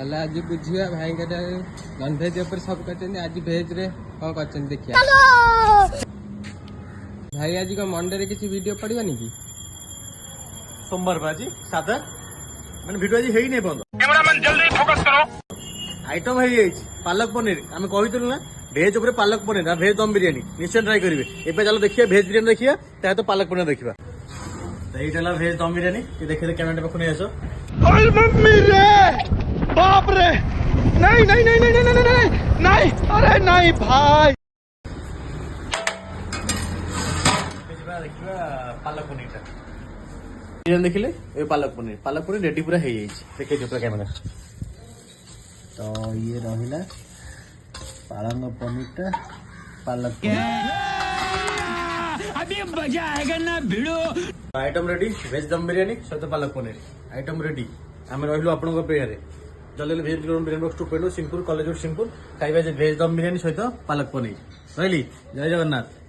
आज बुझिया भाई नॉनभेज सब कर आज भेज रे कौन कर देखिए भाई आज कौन मंडे रे किसी वीडियो पड़वानी कि सोमवार बाजी सादा मैंने वीडियो आज है ही नहीं बंद कैमरामैन जल्दी फोकस करो आइटम है पालक पनीर आम कही ना भेज उपर पालक पनीर भेज दम बिरियानी निश्चय ट्राई करेंगे एवं चलो देखिए भेज बिरियानी देखिए तो पालक पनीर देखा तो ये भेज दम बिरियानी देखिए कैमरा पाख नहीं आस मम्मी रे बाप रे नहीं नहीं नहीं नहीं नहीं नहीं नहीं नहीं अरे नहीं भाई देखिए पालक पनीर बिरियानी देखिले ये पालक पनीर रेडी पूरा है देखिए पूरा कैमरा तो ये रहा पालक पनीर पालक अभी मजा आएगा ना भिड़ो आइटम रेडी भेज दम बिरियानी सहित पालक पनीर आइटम रेडी आम रही आपण पेयर जल्दी भेज बिरियानी बक्स टू पेड़ सिंहपुर कलेज रोड सिंहपुर खाइबा भेज दम बिरियानी सहित पालक पनीर रही जय जगन्नाथ।